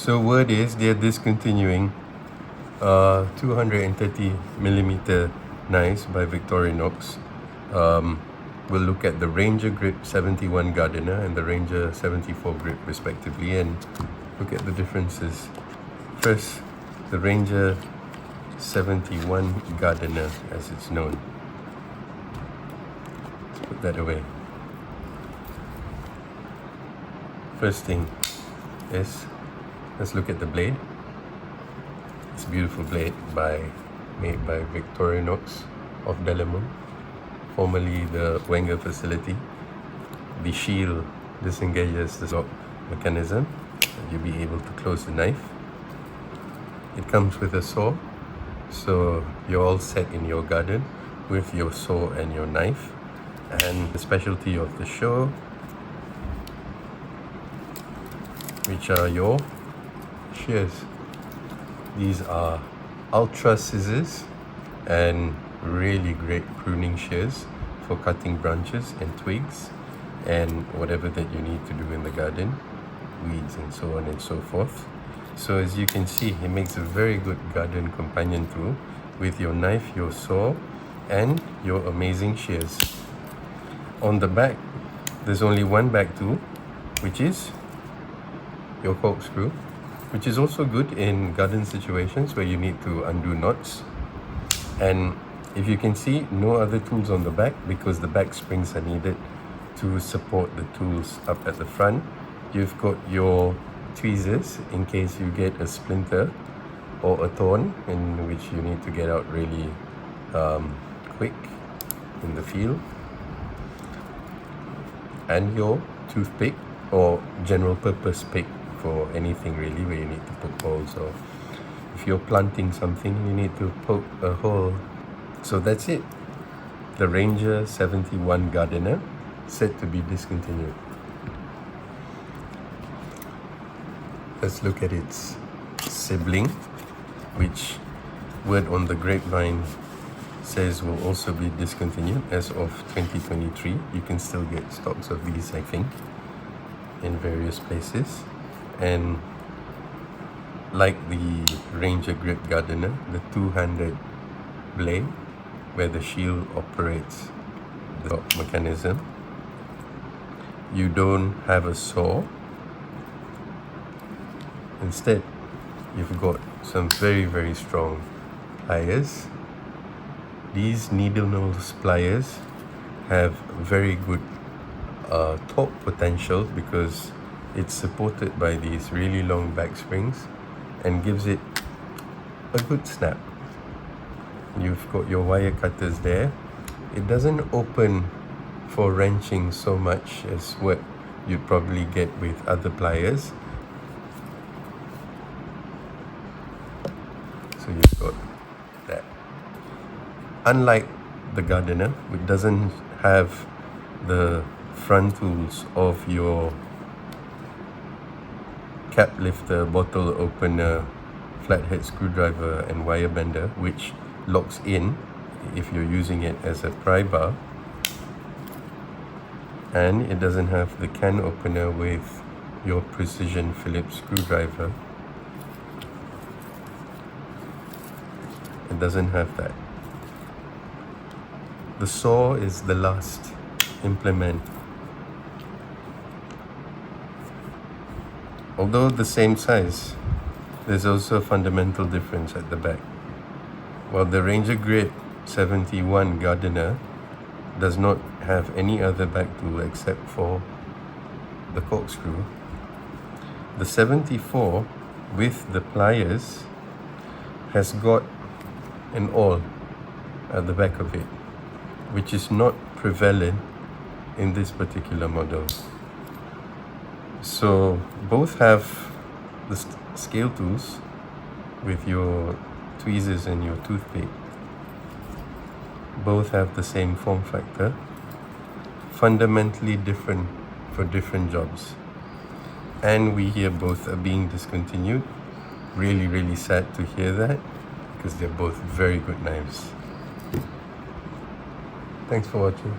So word is they're discontinuing 230mm knives by Victorinox. We'll look at the Ranger Grip 71 Gardener and the Ranger 74 Grip respectively and look at the differences. First, the Ranger 71 Gardener as it's known. Let's put that away. First thing is, let's look at the blade. It's a beautiful blade made by Victorinox of Delamon, formerly the Wenger facility. The shield disengages the lock mechanism and you'll be able to close the knife. It comes with a saw, so you're all set in your garden with your saw and your knife. And the specialty of the show, which are your shears. These are ultra scissors and really great pruning shears for cutting branches and twigs and whatever that you need to do in the garden, weeds and so on and so forth. So as you can see, it makes a very good garden companion tool with your knife, your saw and your amazing shears. On the back, there's only one back tool, which is your corkscrew, which is also good in garden situations where you need to undo knots. And if you can see, no other tools on the back because the back springs are needed to support the tools up at the front. You've got your tweezers in case you get a splinter or a thorn in which you need to get out really quick in the field, and your toothpick or general purpose pick for anything really where you need to poke holes, or if you're planting something you need to poke a hole. So that's it. The Ranger 71 Gardener, said to be discontinued. Let's look at its sibling, which word on the grapevine says will also be discontinued as of 2023. You can still get stocks of these, I think, in various places. And like the Ranger Grip Gardener, the two-handed blade where the shield operates the lock mechanism. You don't have a saw. Instead, you've got some very, very strong pliers. These needle nose pliers have very good torque potential because it's supported by these really long back springs and gives it a good snap. You've got your wire cutters there. It doesn't open for wrenching so much as what you'd probably get with other pliers. So you've got that. Unlike the Gardener, which doesn't have the front tools of your cap lifter, bottle opener, flathead screwdriver and wire bender, which locks in if you're using it as a pry bar, and it doesn't have the can opener with your precision Phillips screwdriver. It doesn't have that. The saw is the last implement. Although the same size, there's also a fundamental difference at the back. While the Ranger Grip 71 Gardener does not have any other back tool except for the corkscrew, the 74 with the pliers has got an awl at the back of it, which is not prevalent in this particular model. So both have the scale tools with your tweezers and your toothpick. Both have the same form factor, fundamentally different for different jobs. And we hear both are being discontinued. Really, really sad to hear that because they're both very good knives. Thanks for watching.